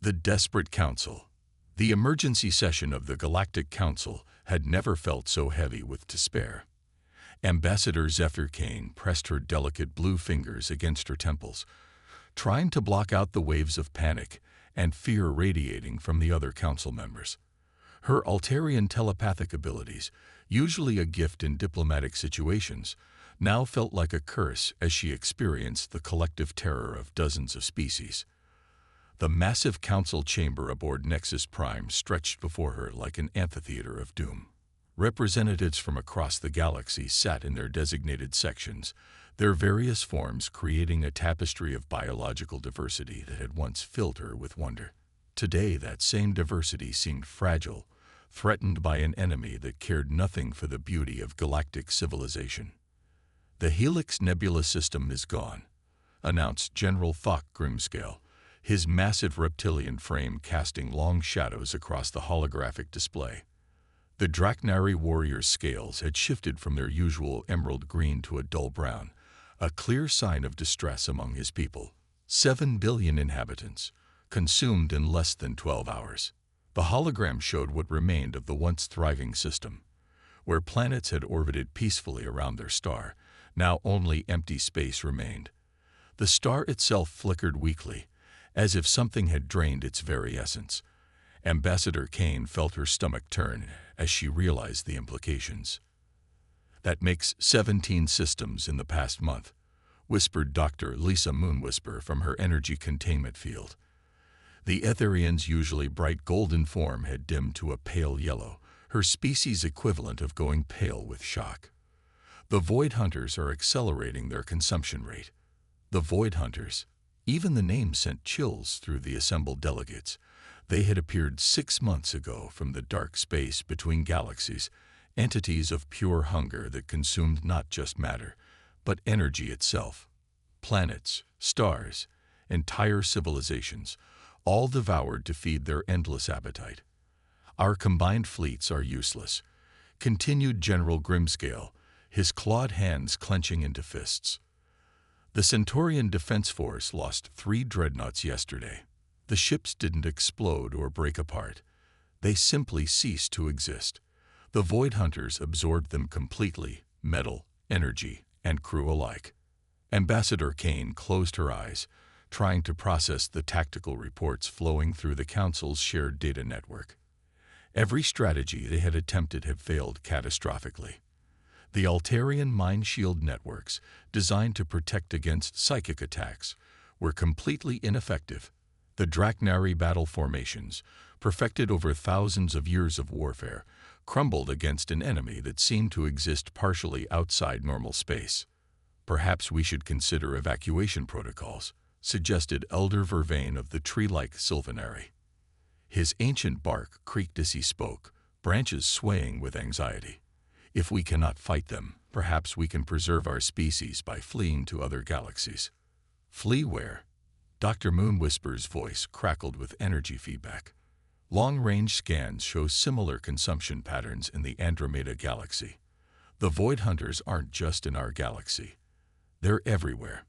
The Desperate Council. The emergency session of the Galactic Council had never felt so heavy with despair. Ambassador Zephyr Kane pressed her delicate blue fingers against her temples, trying to block out the waves of panic and fear radiating from the other council members. Her Altarian telepathic abilities, usually a gift in diplomatic situations, now felt like a curse as she experienced the collective terror of dozens of species. The massive council chamber aboard Nexus Prime stretched before her like an amphitheater of doom. Representatives from across the galaxy sat in their designated sections, their various forms creating a tapestry of biological diversity that had once filled her with wonder. Today, that same diversity seemed fragile, threatened by an enemy that cared nothing for the beauty of galactic civilization. "The Helix Nebula system is gone," announced General Thok Grimscale, his massive reptilian frame casting long shadows across the holographic display. The Draknari warriors' scales had shifted from their usual emerald green to a dull brown, a clear sign of distress among his people. 7 billion inhabitants, consumed in less than 12 hours. The hologram showed what remained of the once thriving system. Where planets had orbited peacefully around their star, now only empty space remained. The star itself flickered weakly, as if something had drained its very essence. Ambassador Kane felt her stomach turn as she realized the implications. "That makes 17 systems in the past month," whispered Dr. Lisa Moonwhisper from her energy containment field. The Etherian's usually bright golden form had dimmed to a pale yellow, her species' equivalent of going pale with shock. "The Void Hunters are accelerating their consumption rate." The Void Hunters. Even the name sent chills through the assembled delegates. They had appeared 6 months ago from the dark space between galaxies, entities of pure hunger that consumed not just matter, but energy itself. Planets, stars, entire civilizations, all devoured to feed their endless appetite. "Our combined fleets are useless," continued General Grimscale, his clawed hands clenching into fists. "The Centaurian Defense Force lost 3 dreadnoughts yesterday. The ships didn't explode or break apart. They simply ceased to exist. The Void Hunters absorbed them completely, metal, energy, and crew alike." Ambassador Kane closed her eyes, trying to process the tactical reports flowing through the Council's shared data network. Every strategy they had attempted had failed catastrophically. The Altarian mind shield networks, designed to protect against psychic attacks, were completely ineffective. The Draknari battle formations, perfected over thousands of years of warfare, crumbled against an enemy that seemed to exist partially outside normal space. "Perhaps we should consider evacuation protocols," suggested Elder Vervain of the tree-like Sylvanary. His ancient bark creaked as he spoke, branches swaying with anxiety. "If we cannot fight them, perhaps we can preserve our species by fleeing to other galaxies." "Flee where?" Dr. Moonwhisper's voice crackled with energy feedback. "Long-range scans show similar consumption patterns in the Andromeda galaxy. The Void Hunters aren't just in our galaxy. They're everywhere.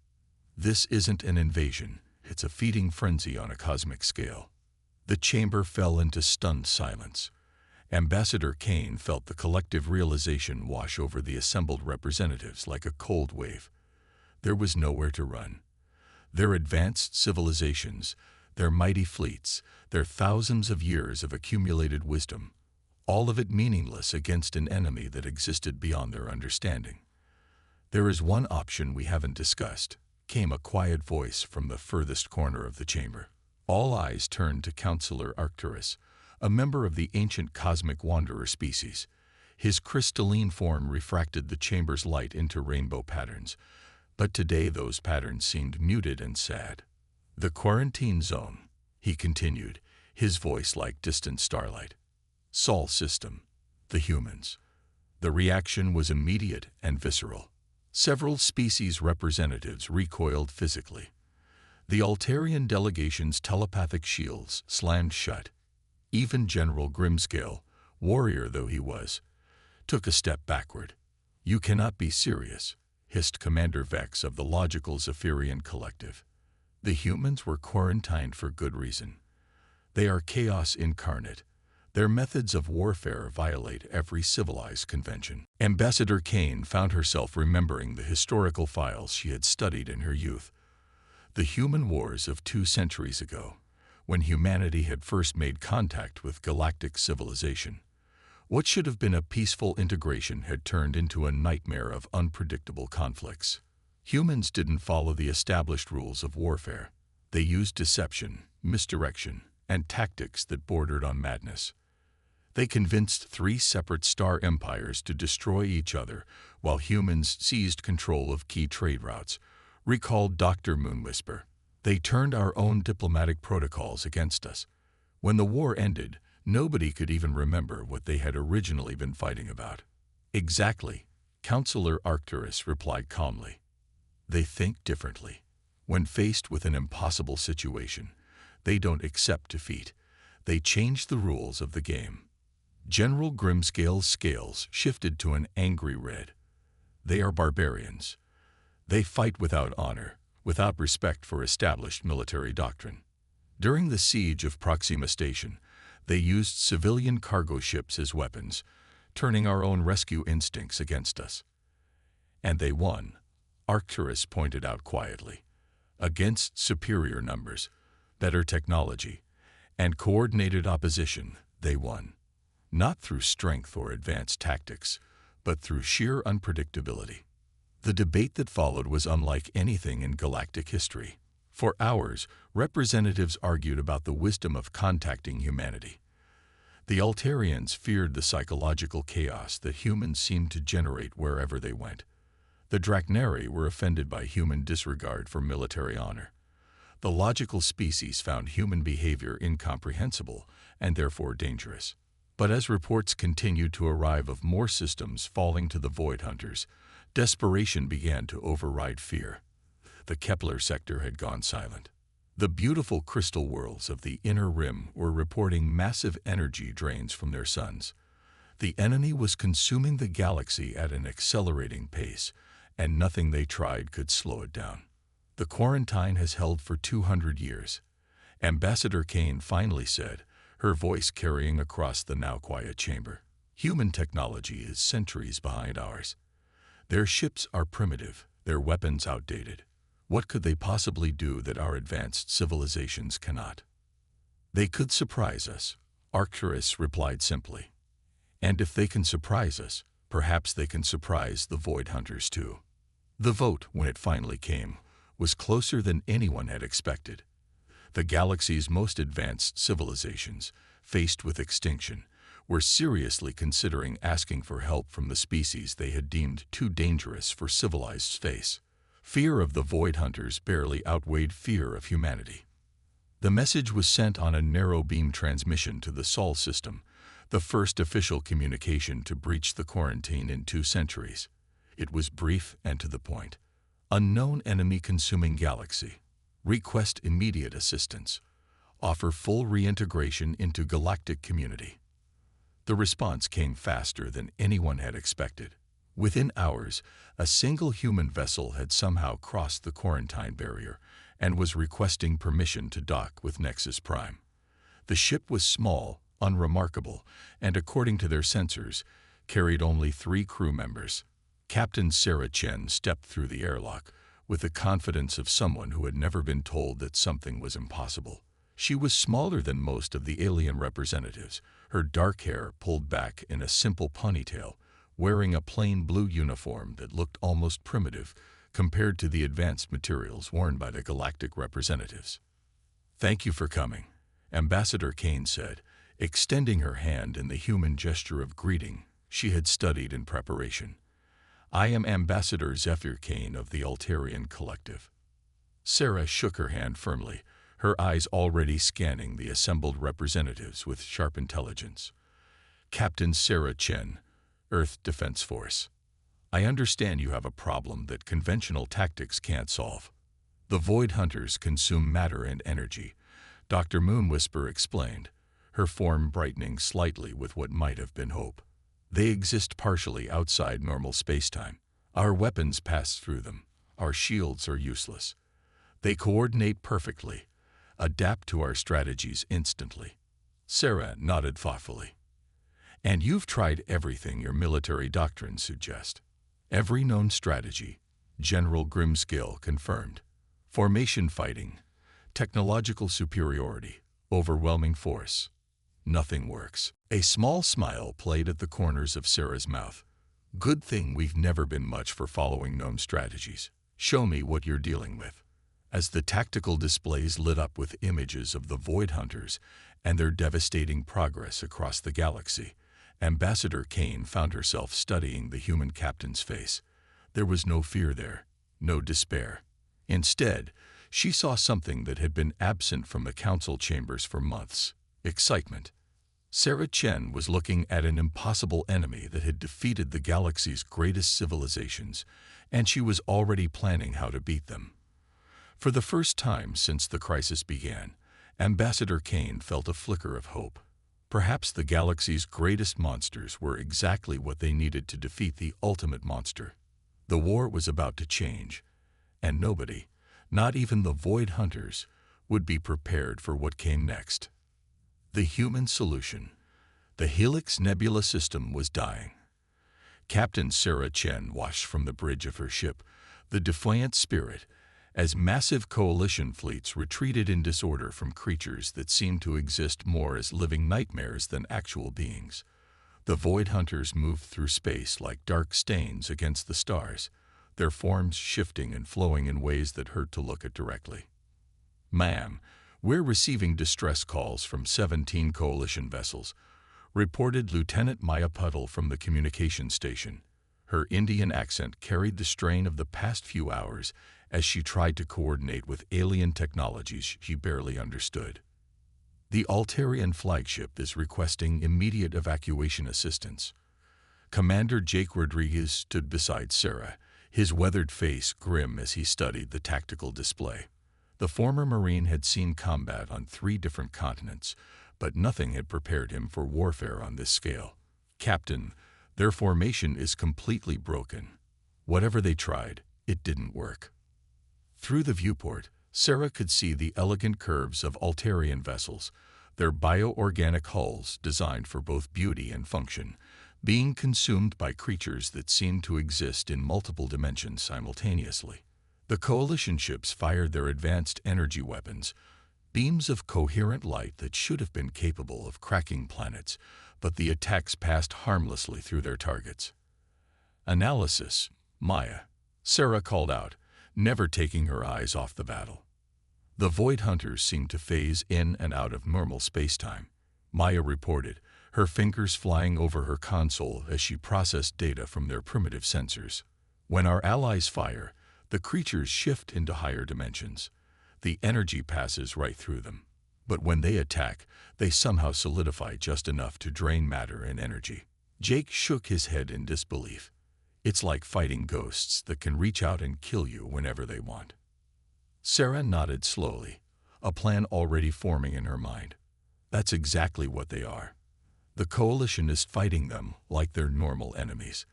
This isn't an invasion, it's a feeding frenzy on a cosmic scale." The chamber fell into stunned silence. Ambassador Kane felt the collective realization wash over the assembled representatives like a cold wave. There was nowhere to run. Their advanced civilizations, their mighty fleets, their thousands of years of accumulated wisdom, all of it meaningless against an enemy that existed beyond their understanding. "There is one option we haven't discussed," came a quiet voice from the furthest corner of the chamber. All eyes turned to Counselor Arcturus, a member of the ancient cosmic wanderer species. His crystalline form refracted the chamber's light into rainbow patterns, but today those patterns seemed muted and sad. "The quarantine zone," he continued, his voice like distant starlight. "Sol system. The humans." The reaction was immediate and visceral. Several species representatives recoiled physically. The Altarian delegation's telepathic shields slammed shut. Even General Grimscale, warrior though he was, took a step backward. "You cannot be serious," hissed Commander Vex of the logical Zephyrian Collective. "The humans were quarantined for good reason. They are chaos incarnate. Their methods of warfare violate every civilized convention. Ambassador Kane found herself remembering the historical files she had studied in her youth. The human wars of 2 centuries ago, when humanity had first made contact with galactic civilization. What should have been a peaceful integration had turned into a nightmare of unpredictable conflicts. Humans didn't follow the established rules of warfare. They used deception, misdirection, and tactics that bordered on madness. They convinced 3 separate star empires to destroy each other while humans seized control of key trade routes, recalled Dr. Moonwhisper. They turned our own diplomatic protocols against us. When the war ended, nobody could even remember what they had originally been fighting about. Exactly, Counselor Arcturus replied calmly. They think differently. When faced with an impossible situation, they don't accept defeat. They change the rules of the game. General Grimscale's scales shifted to an angry red. They are barbarians. They fight without honor, without respect for established military doctrine. During the siege of Proxima Station, they used civilian cargo ships as weapons, turning our own rescue instincts against us. And they won, Arcturus pointed out quietly. Against superior numbers, better technology, and coordinated opposition, they won. Not through strength or advanced tactics, but through sheer unpredictability. The debate that followed was unlike anything in galactic history. For hours, representatives argued about the wisdom of contacting humanity. The Altarians feared the psychological chaos that humans seemed to generate wherever they went. The Drachnari were offended by human disregard for military honor. The logical species found human behavior incomprehensible and therefore dangerous. But as reports continued to arrive of more systems falling to the Void Hunters, desperation began to override fear. The Kepler sector had gone silent. The beautiful crystal worlds of the inner rim were reporting massive energy drains from their suns. The enemy was consuming the galaxy at an accelerating pace, and nothing they tried could slow it down. The quarantine has held for 200 years. Ambassador Kane finally said, her voice carrying across the now quiet chamber. Human technology is centuries behind ours. Their ships are primitive, their weapons outdated. What could they possibly do that our advanced civilizations cannot? They could surprise us, Arcturus replied simply. And if they can surprise us, perhaps they can surprise the Void Hunters too. The vote, when it finally came, was closer than anyone had expected. The galaxy's most advanced civilizations, faced with extinction, were seriously considering asking for help from the species they had deemed too dangerous for civilized space. Fear of the Void Hunters barely outweighed fear of humanity. The message was sent on a narrow-beam transmission to the Sol system, the first official communication to breach the quarantine in 2 centuries. It was brief and to the point. Unknown enemy consuming galaxy. Request immediate assistance. Offer full reintegration into galactic community. The response came faster than anyone had expected. Within hours, a single human vessel had somehow crossed the quarantine barrier and was requesting permission to dock with Nexus Prime. The ship was small, unremarkable, and according to their sensors, carried only 3 crew members. Captain Sarah Chen stepped through the airlock with the confidence of someone who had never been told that something was impossible. She was smaller than most of the alien representatives, her dark hair pulled back in a simple ponytail, wearing a plain blue uniform that looked almost primitive compared to the advanced materials worn by the galactic representatives. "Thank you for coming," Ambassador Kane said, extending her hand in the human gesture of greeting she had studied in preparation. "I am Ambassador Zephyr Kane of the Altarian Collective." Sarah shook her hand firmly, her eyes already scanning the assembled representatives with sharp intelligence. "Captain Sarah Chen, Earth Defense Force. I understand you have a problem that conventional tactics can't solve. The Void Hunters consume matter and energy," Dr. Moonwhisper explained, her form brightening slightly with what might have been hope. "They exist partially outside normal spacetime. Our weapons pass through them. Our shields are useless. They coordinate perfectly. Adapt to our strategies instantly. Sarah nodded thoughtfully. And you've tried everything your military doctrines suggest. Every known strategy, General Grimskill confirmed. Formation fighting, technological superiority, overwhelming force. Nothing works. A small smile played at the corners of Sarah's mouth. Good thing we've never been much for following known strategies. Show me what you're dealing with. As the tactical displays lit up with images of the Void Hunters and their devastating progress across the galaxy, Ambassador Kane found herself studying the human captain's face. There was no fear there, no despair. Instead, she saw something that had been absent from the council chambers for months: excitement. Sarah Chen was looking at an impossible enemy that had defeated the galaxy's greatest civilizations, and she was already planning how to beat them. For the first time since the crisis began, Ambassador Kane felt a flicker of hope. Perhaps the galaxy's greatest monsters were exactly what they needed to defeat the ultimate monster. The war was about to change, and nobody, not even the Void Hunters, would be prepared for what came next. The human solution. The Helix Nebula system was dying. Captain Sarah Chen watched from the bridge of her ship, the Defiant Spirit, as massive coalition fleets retreated in disorder from creatures that seemed to exist more as living nightmares than actual beings. The Void Hunters moved through space like dark stains against the stars, their forms shifting and flowing in ways that hurt to look at directly. "Ma'am, we're receiving distress calls from 17 coalition vessels," reported Lieutenant Maya Puddle from the communication station. Her Indian accent carried the strain of the past few hours as she tried to coordinate with alien technologies she barely understood. "The Altarian flagship is requesting immediate evacuation assistance." Commander Jake Rodriguez stood beside Sarah, his weathered face grim as he studied the tactical display. The former Marine had seen combat on 3 different continents, but nothing had prepared him for warfare on this scale. "Captain, their formation is completely broken. Whatever they tried, it didn't work." Through the viewport, Sarah could see the elegant curves of Altarian vessels, their bioorganic hulls designed for both beauty and function, being consumed by creatures that seemed to exist in multiple dimensions simultaneously. The coalition ships fired their advanced energy weapons, beams of coherent light that should have been capable of cracking planets, but the attacks passed harmlessly through their targets. "Analysis, Maya," Sarah called out, never taking her eyes off the battle. The Void Hunters seemed to phase in and out of normal spacetime. Maya reported, her fingers flying over her console as she processed data from their primitive sensors. "When our allies fire, the creatures shift into higher dimensions. The energy passes right through them. But when they attack, they somehow solidify just enough to drain matter and energy." Jake shook his head in disbelief. "It's like fighting ghosts that can reach out and kill you whenever they want." Sarah nodded slowly, a plan already forming in her mind. "That's exactly what they are. The Coalition is fighting them like they're normal enemies.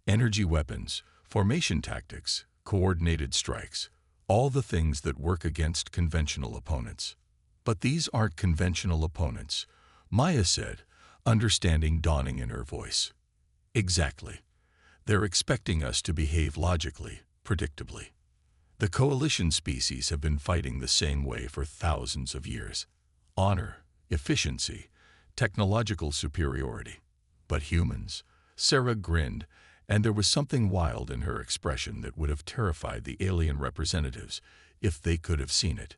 Energy weapons, formation tactics, coordinated strikes, all the things that work against conventional opponents. But these aren't conventional opponents," Maya said, understanding dawning in her voice. "Exactly. They're expecting us to behave logically, predictably. The Coalition species have been fighting the same way for thousands of years. Honor, efficiency, technological superiority. But humans," Sarah grinned, and there was something wild in her expression that would have terrified the alien representatives if they could have seen it.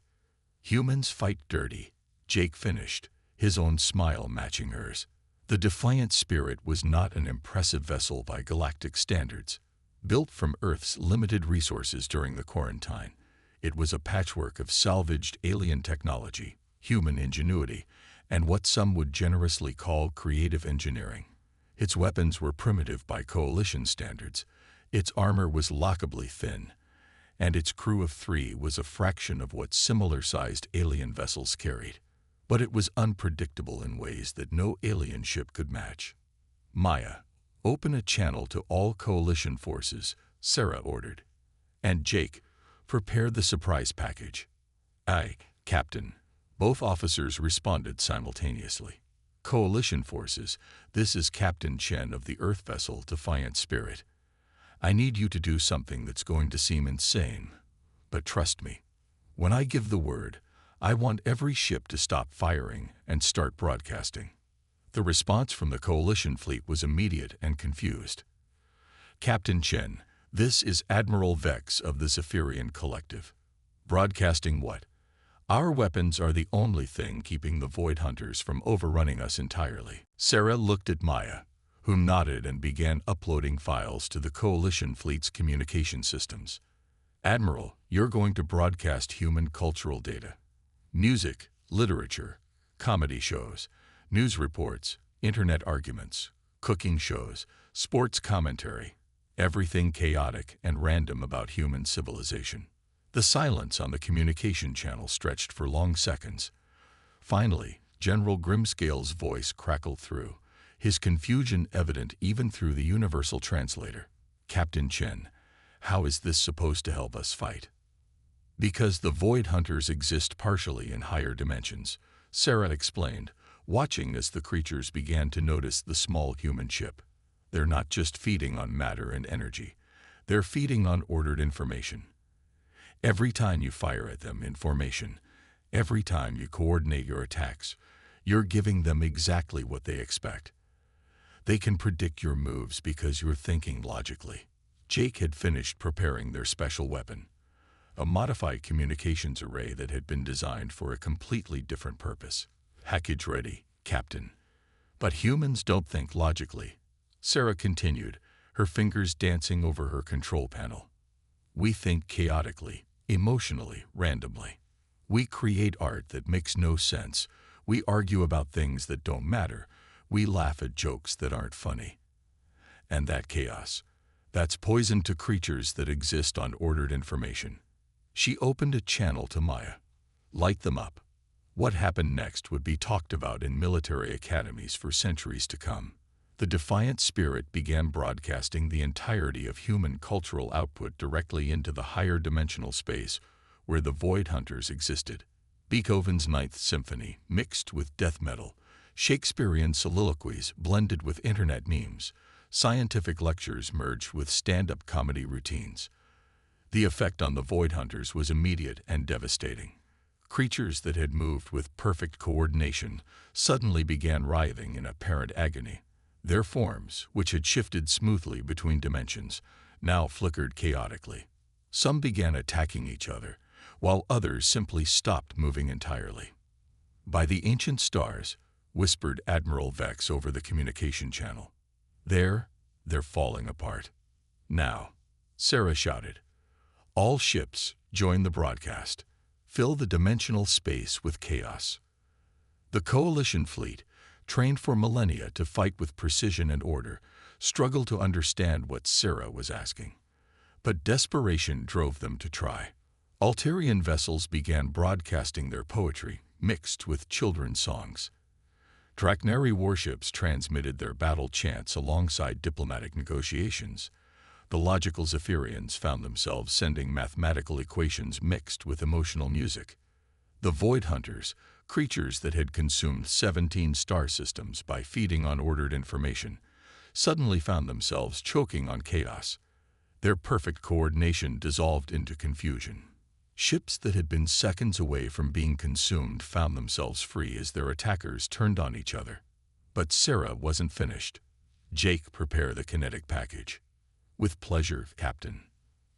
"Humans fight dirty," Jake finished, his own smile matching hers. The Defiant Spirit was not an impressive vessel by galactic standards. Built from Earth's limited resources during the quarantine, it was a patchwork of salvaged alien technology, human ingenuity, and what some would generously call creative engineering. Its weapons were primitive by Coalition standards, its armor was laughably thin, and its crew of 3 was a fraction of what similar-sized alien vessels carried. But it was unpredictable in ways that no alien ship could match. "Maya, open a channel to all Coalition forces," Sarah ordered. "And Jake, prepare the surprise package." "Aye, Captain. Both officers responded simultaneously. Coalition forces, this is Captain Chen of the Earth vessel Defiant Spirit. I need you to do something that's going to seem insane, but trust me. When I give the word, I want every ship to stop firing and start broadcasting. The response from the Coalition fleet was immediate and confused. Captain Chen, this is Admiral Vex of the Zephyrian Collective. Broadcasting what? Our weapons are the only thing keeping the Void Hunters from overrunning us entirely. Sarah looked at Maya, who nodded and began uploading files to the Coalition fleet's communication systems. Admiral, you're going to broadcast human cultural data. Music, literature, comedy shows, news reports, internet arguments, cooking shows, sports commentary, everything chaotic and random about human civilization. The silence on the communication channel stretched for long seconds. Finally, General Grimscale's voice crackled through, his confusion evident even through the universal translator. Captain Chen, how is this supposed to help us fight? Because the Void Hunters exist partially in higher dimensions, Sarah explained, watching as the creatures began to notice the small human ship. They're not just feeding on matter and energy. They're feeding on ordered information. Every time you fire at them in formation, every time you coordinate your attacks, you're giving them exactly what they expect. They can predict your moves because you're thinking logically. Jake had finished preparing their special weapon, a modified communications array that had been designed for a completely different purpose. Package ready, Captain. But humans don't think logically. Sarah continued, her fingers dancing over her control panel. We think chaotically, emotionally, randomly. We create art that makes no sense. We argue about things that don't matter. We laugh at jokes that aren't funny. And that chaos, that's poison to creatures that exist on ordered information. She opened a channel to Maya. Light them up. What happened next would be talked about in military academies for centuries to come. The Defiant Spirit began broadcasting the entirety of human cultural output directly into the higher dimensional space where the Void Hunters existed. Beethoven's Ninth Symphony mixed with death metal, Shakespearean soliloquies blended with internet memes, scientific lectures merged with stand-up comedy routines. The effect on the Void Hunters was immediate and devastating. Creatures that had moved with perfect coordination suddenly began writhing in apparent agony. Their forms, which had shifted smoothly between dimensions, now flickered chaotically. Some began attacking each other, while others simply stopped moving entirely. By the ancient stars, whispered Admiral Vex over the communication channel. They're falling apart. Now, Sarah shouted. All ships, join the broadcast. Fill the dimensional space with chaos. The Coalition fleet, trained for millennia to fight with precision and order, struggled to understand what Sarah was asking. But desperation drove them to try. Altarian vessels began broadcasting their poetry, mixed with children's songs. Draknari warships transmitted their battle chants alongside diplomatic negotiations. The logical Zephyrians found themselves sending mathematical equations mixed with emotional music. The Void Hunters, creatures that had consumed 17 star systems by feeding on ordered information, suddenly found themselves choking on chaos. Their perfect coordination dissolved into confusion. Ships that had been seconds away from being consumed found themselves free as their attackers turned on each other. But Sarah wasn't finished. Jake, prepare the kinetic package. With pleasure, Captain.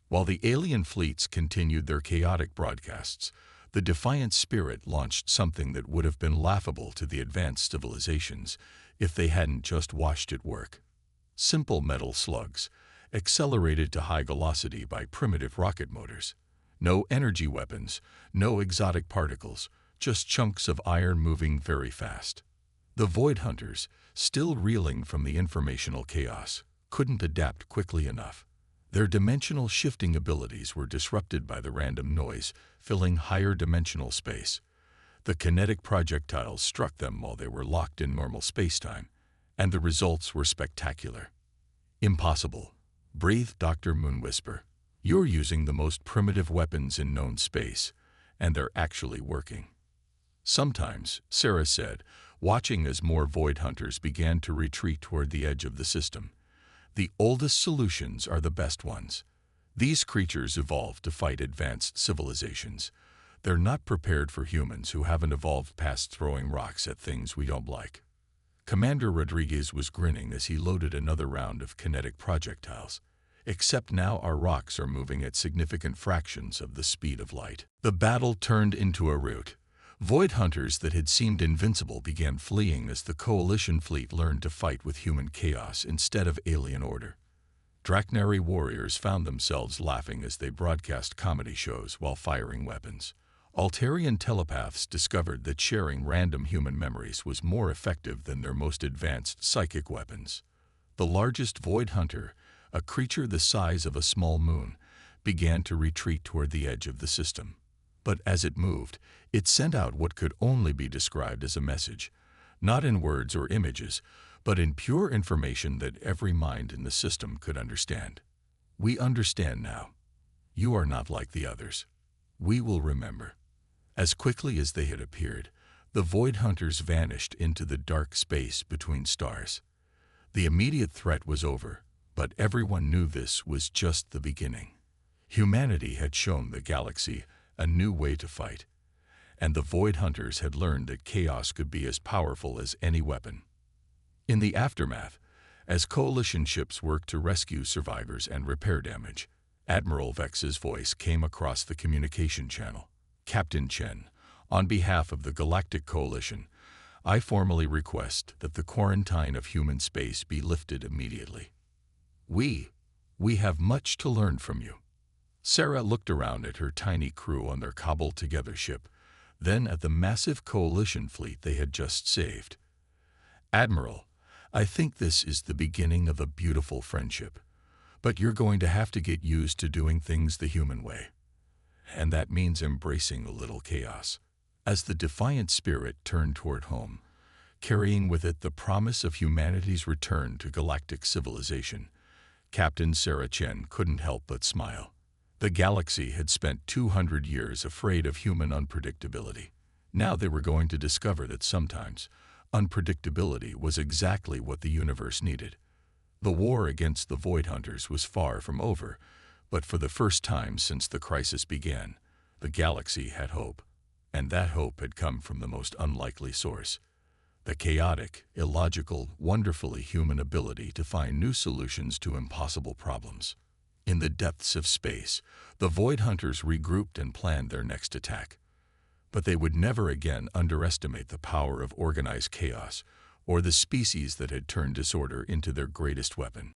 While the alien fleets continued their chaotic broadcasts, the Defiant Spirit launched something that would have been laughable to the advanced civilizations if they hadn't just watched it work. Simple metal slugs, accelerated to high velocity by primitive rocket motors. No energy weapons, no exotic particles, just chunks of iron moving very fast. The Void Hunters, still reeling from the informational chaos, couldn't adapt quickly enough. Their dimensional shifting abilities were disrupted by the random noise filling higher dimensional space. The kinetic projectiles struck them while they were locked in normal spacetime, and the results were spectacular. Impossible, breathed Dr. Moonwhisper. You're using the most primitive weapons in known space, and they're actually working. Sometimes, Sarah said, watching as more void hunters began to retreat toward the edge of the system, the oldest solutions are the best ones. These creatures evolved to fight advanced civilizations. They're not prepared for humans who haven't evolved past throwing rocks at things we don't like. Commander Rodriguez was grinning as he loaded another round of kinetic projectiles. Except now our rocks are moving at significant fractions of the speed of light. The battle turned into a rout. Void hunters that had seemed invincible began fleeing as the coalition fleet learned to fight with human chaos instead of alien order. Draknari warriors found themselves laughing as they broadcast comedy shows while firing weapons. Altarian telepaths discovered that sharing random human memories was more effective than their most advanced psychic weapons. The largest void hunter, a creature the size of a small moon, began to retreat toward the edge of the system. But as it moved, it sent out what could only be described as a message, not in words or images, but in pure information that every mind in the system could understand. We understand now. You are not like the others. We will remember. As quickly as they had appeared, the void hunters vanished into the dark space between stars. The immediate threat was over, but everyone knew this was just the beginning. Humanity had shown the galaxy a new way to fight, and the void hunters had learned that chaos could be as powerful as any weapon. In the aftermath, as coalition ships worked to rescue survivors and repair damage, Admiral Vex's voice came across the communication channel. Captain Chen, on behalf of the Galactic Coalition, I formally request that the quarantine of human space be lifted immediately. We have much to learn from you. Sarah looked around at her tiny crew on their cobbled-together ship, then at the massive coalition fleet they had just saved. Admiral, I think this is the beginning of a beautiful friendship, but you're going to have to get used to doing things the human way. And that means embracing a little chaos. As the defiant spirit turned toward home, carrying with it the promise of humanity's return to galactic civilization, Captain Sarah Chen couldn't help but smile. The galaxy had spent 200 years afraid of human unpredictability. Now they were going to discover that sometimes unpredictability was exactly what the universe needed. The war against the Void Hunters was far from over, but for the first time since the crisis began, the galaxy had hope. And that hope had come from the most unlikely source: the chaotic, illogical, wonderfully human ability to find new solutions to impossible problems. In the depths of space, the Void Hunters regrouped and planned their next attack. But they would never again underestimate the power of organized chaos or the species that had turned disorder into their greatest weapon.